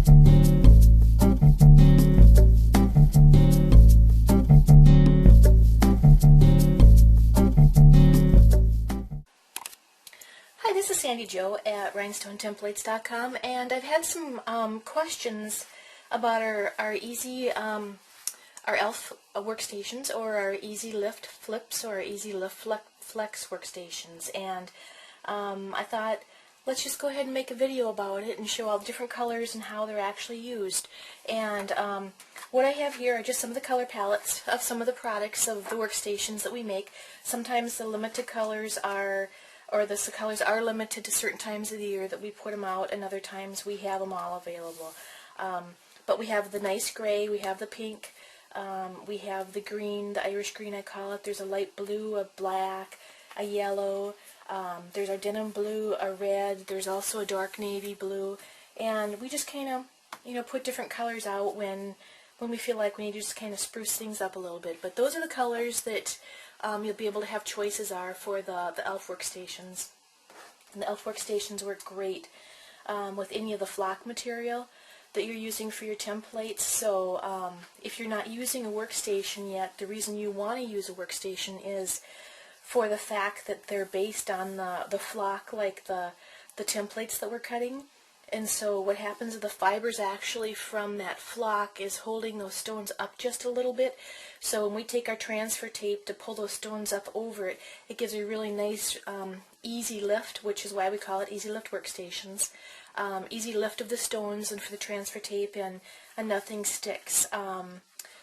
Hi, this is Sandy Jo at Rhinestone.Templates.com, and I've had some questions about our Elf workstations, or our ezlift flips, or our ezlift flex workstations, and I thought, let's just go ahead and make a video about it and show all the different colors and how they're actually used. And what I have here are just some of the color palettes of some of the products of the workstations that we make. Sometimes the limited colors are, or the colors are limited to certain times of the year that we put them out, and other times we have them all available. But we have the nice gray, we have the pink, we have the green, the Irish green I call it. There's a light blue, a black, a yellow, there's our denim blue, a red, there's also a dark navy blue, and we just kind of, put different colors out when we feel like we need to just kind of spruce things up a little bit. But those are the colors that you'll be able to have choices are for the Elf workstations. And the Elf workstations work great with any of the flock material that you're using for your templates. So if you're not using a workstation yet, the reason you want to use a workstation is for the fact that they're based on the flock, like the templates that we're cutting. And so what happens is the fibers actually from that flock is holding those stones up just a little bit. So when we take our transfer tape to pull those stones up over it, it gives a really nice easy lift, which is why we call it ezlift workstations. Easy lift of the stones and for the transfer tape, and nothing sticks.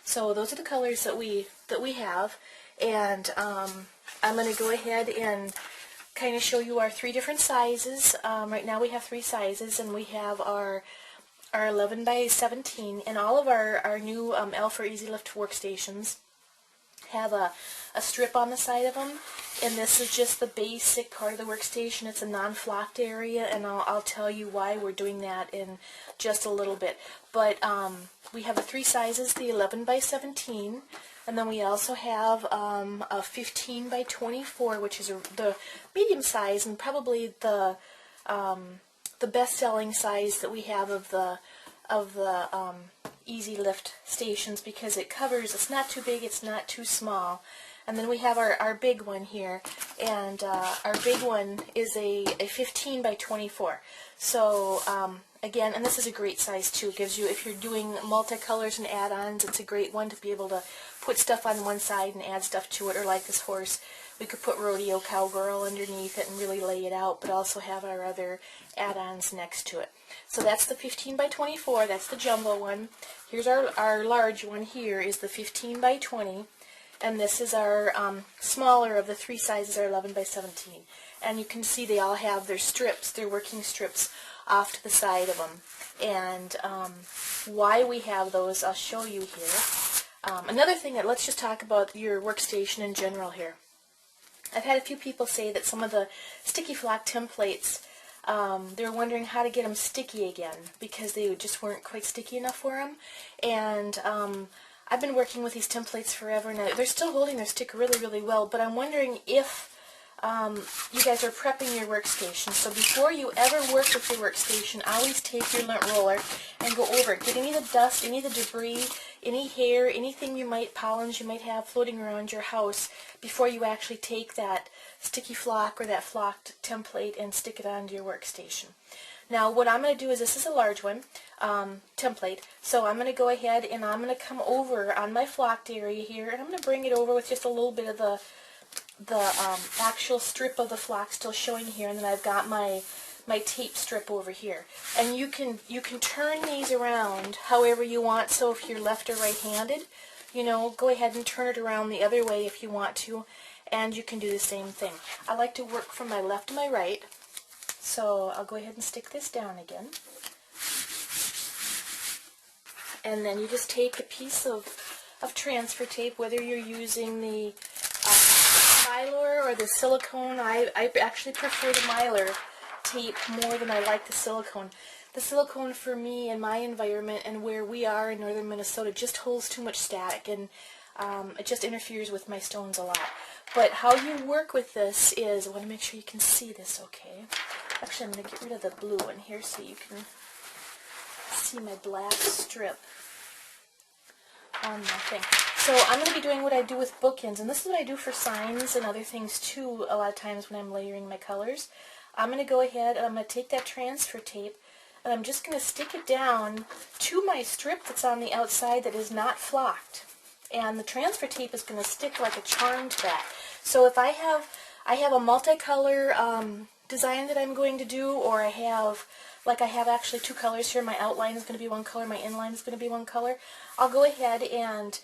So those are the colors that we have, and I'm going to go ahead and kind of show you our three different sizes. Right now we have three sizes, and we have our 11 by 17, and all of our new Elf or ezlift workstations have a strip on the side of them, and this is just the basic part of the workstation. It's a non-flocked area, and I'll tell you why we're doing that in just a little bit. But we have the three sizes, the 11 by 17, and then we also have a 15 by 24, which is the medium size, and probably the best-selling size that we have of the ezlift stations, because it covers, it's not too big, it's not too small. And then we have our big one here, and our big one is a 15 by 24. So again, and this is a great size too. It gives you, if you're doing multicolors and add-ons, it's a great one to be able to put stuff on one side and add stuff to it, or like this horse, we could put Rodeo Cowgirl underneath it and really lay it out, but also have our other add-ons next to it. So that's the 15 by 24, that's the jumbo one. Here's our large one here, is the 15 by 20, and this is our smaller of the three sizes, our 11 by 17. And you can see they all have their strips, their working strips, off to the side of them. And why we have those, I'll show you here. Another thing, let's just talk about your workstation in general here. I've had a few people say that some of the sticky flock templates, they're wondering how to get them sticky again, because they just weren't quite sticky enough for them. And I've been working with these templates forever now. They're still holding their stick really, really well, but I'm wondering if you guys are prepping your workstation. So before you ever work with your workstation, always take your lint roller and go over it. Get any of the dust, any of the debris, any hair, anything pollens you might have floating around your house, before you actually take that sticky flock or that flocked template and stick it onto your workstation. Now what I'm going to do is, this is a large one, template, so I'm going to go ahead and I'm going to come over on my flocked area here, and I'm going to bring it over with just a little bit of the actual strip of the flock still showing here, and then I've got my tape strip over here. And you can turn these around however you want. So if you're left or right-handed, go ahead and turn it around the other way if you want to, and you can do the same thing. I like to work from my left to my right, so I'll go ahead and stick this down again. And then you just take a piece of transfer tape, whether you're using the Mylar or the silicone. I actually prefer the Mylar tape more than I like the silicone. The silicone, for me and my environment and where we are in northern Minnesota, just holds too much static, and it just interferes with my stones a lot. But how you work with this is, I want to make sure you can see this okay. Actually, I'm going to get rid of the blue one here so you can see my black strip on my thing. So I'm going to be doing what I do with bookends, and this is what I do for signs and other things too a lot of times when I'm layering my colors. I'm going to go ahead and I'm going to take that transfer tape and I'm just going to stick it down to my strip that's on the outside that is not flocked. And the transfer tape is going to stick like a charm to that. So if I have a multicolor design that I'm going to do, or I have actually two colors here. My outline is going to be one color, my inline is going to be one color. I'll go ahead and,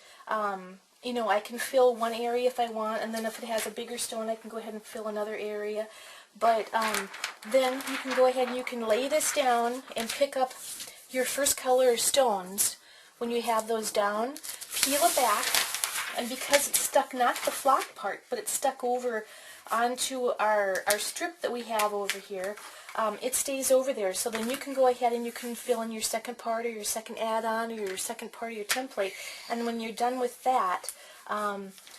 you know, I can fill one area if I want, and then if it has a bigger stone, I can go ahead and fill another area. But then you can go ahead and you can lay this down and pick up your first color stones when you have those down, peel it back, and because it's stuck, not the flock part, but it's stuck over onto our strip that we have over here, it stays over there. So then you can go ahead and you can fill in your second part or your second add-on or your second part of your template. And when you're done with that,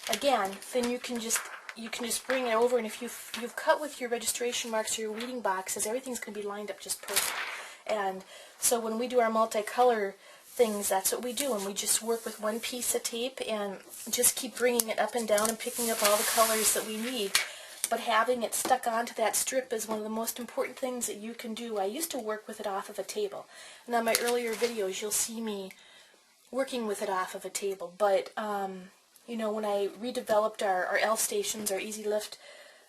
again, then you can just bring it over, and if you've cut with your registration marks or your weeding boxes, everything's going to be lined up just perfect. And so when we do our multicolor things, that's what we do, and we just work with one piece of tape and just keep bringing it up and down and picking up all the colors that we need. But having it stuck onto that strip is one of the most important things that you can do. I used to work with it off of a table, and on my earlier videos you'll see me working with it off of a table. But you know, when I redeveloped our Elf stations, our ezlift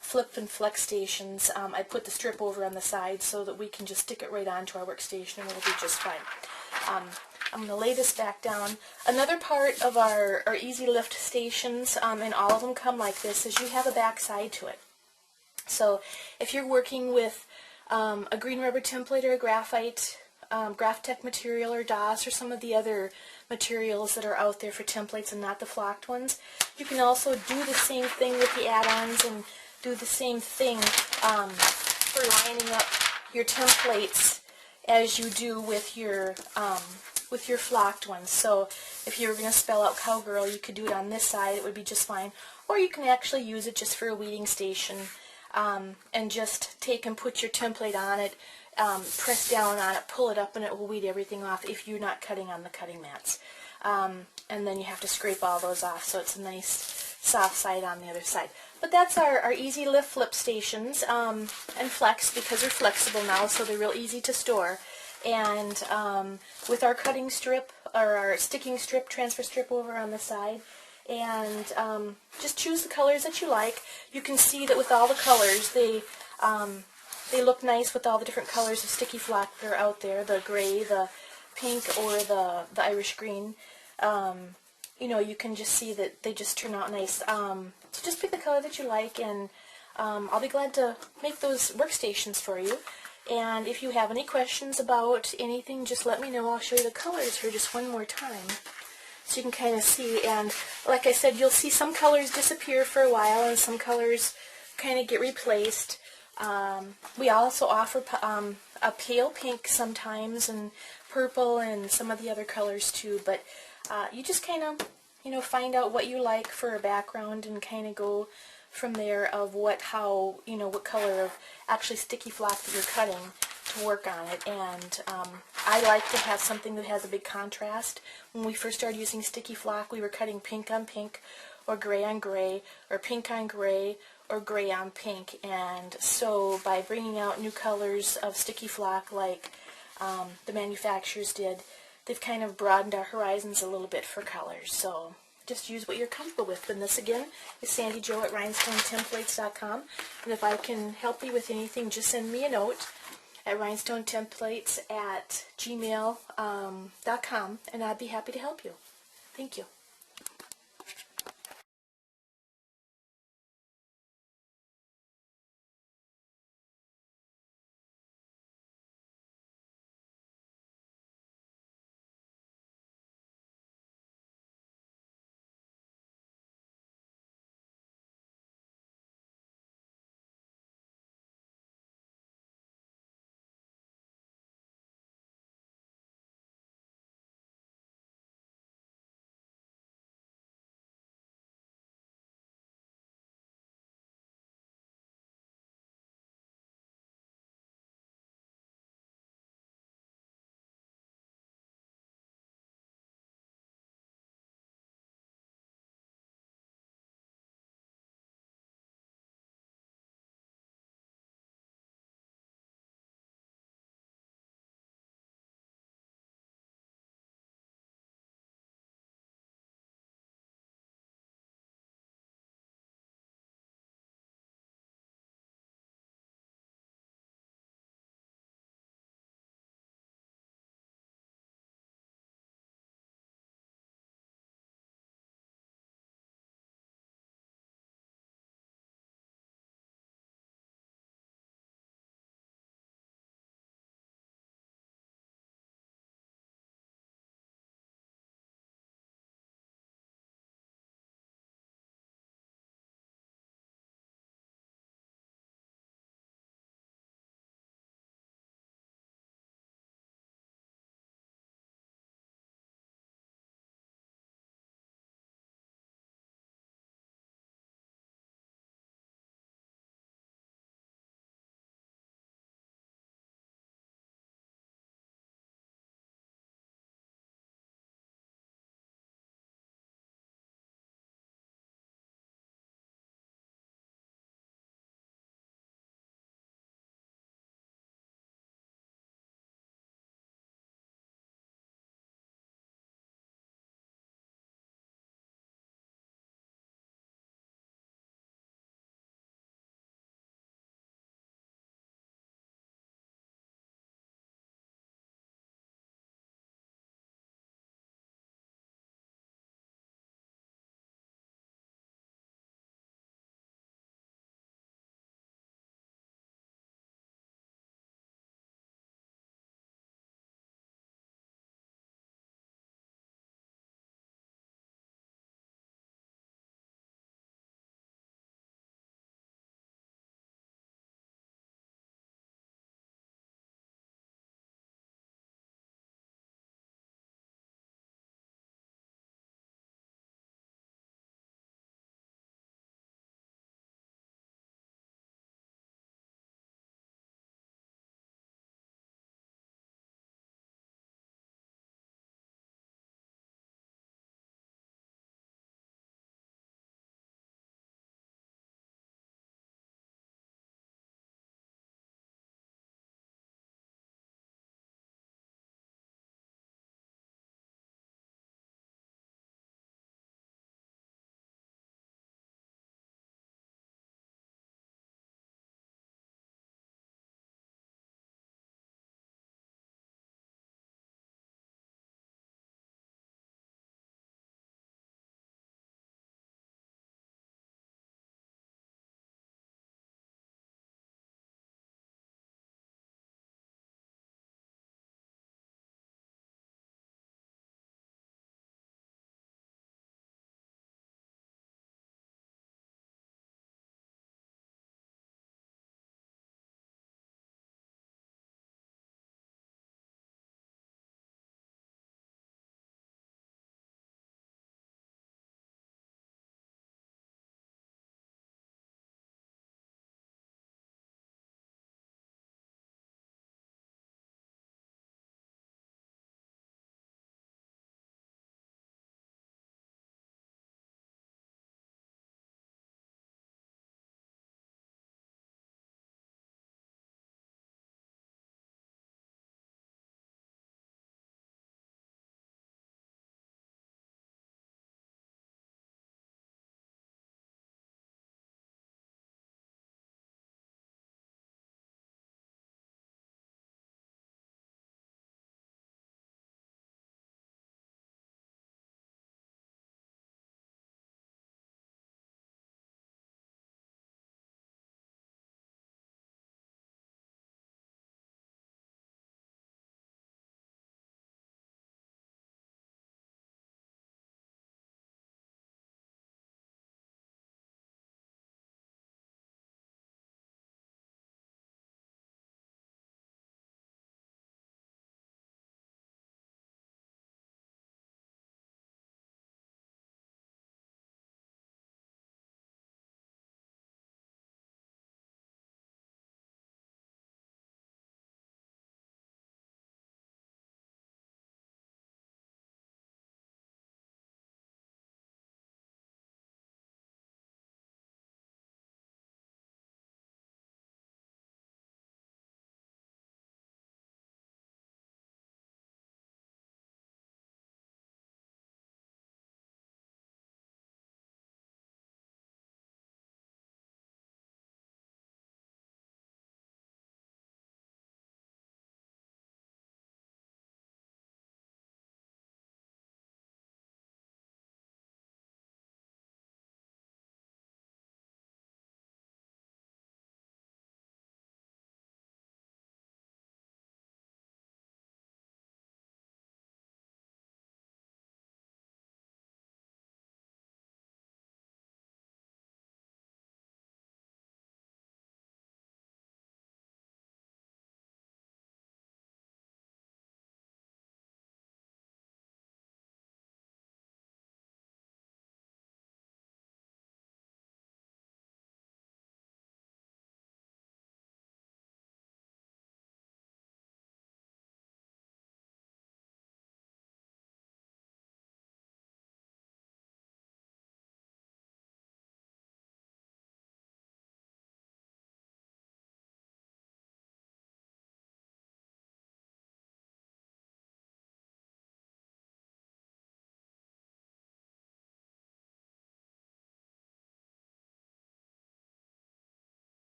flip and flex stations, I put the strip over on the side so that we can just stick it right onto our workstation and it'll be just fine. I'm going to lay this back down. Another part of our ezlift stations, and all of them come like this, is you have a back side to it. So if you're working with a green rubber template or a graphite, Graphtec material or DOS or some of the other materials that are out there for templates and not the flocked ones, you can also do the same thing with the add-ons and do the same thing for lining up your templates as you do with your flocked ones. So if you were going to spell out cowgirl, you could do it on this side, it would be just fine. Or you can actually use it just for a weeding station, and just take and put your template on it, press down on it, pull it up, and it will weed everything off if you're not cutting on the cutting mats. And then you have to scrape all those off so it's a nice soft side on the other side. But that's our ezlift flip stations, and flex, because they're flexible now, so they're real easy to store. And with our cutting strip, or our sticking strip, transfer strip over on the side, and just choose the colors that you like. You can see that with all the colors, they look nice with all the different colors of sticky flock that are out there, the gray, the pink, or the Irish green. You know, you can just see that they just turn out nice. So just pick the color that you like, and I'll be glad to make those workstations for you. And if you have any questions about anything, just let me know. I'll show you the colors here just one more time so you can kind of see. And like I said, you'll see some colors disappear for a while and some colors kind of get replaced. We also offer a pale pink sometimes, and purple, and some of the other colors too. But you just kind of, you know, find out what you like for a background and kind of go from there of what color of actually sticky flock that you're cutting to work on it. And I like to have something that has a big contrast. When we first started using sticky flock, we were cutting pink on pink, or gray on gray, or pink on gray, or gray on pink. And so by bringing out new colors of sticky flock like the manufacturers did, they've kind of broadened our horizons a little bit for colors. So just use what you're comfortable with. And this again is Sandy Jo at Rhinestone.templates.com. And if I can help you with anything, just send me a note at rhinestonetemplates@gmail.com, and I'd be happy to help you. Thank you.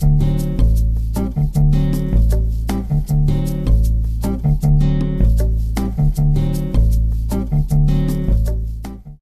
you.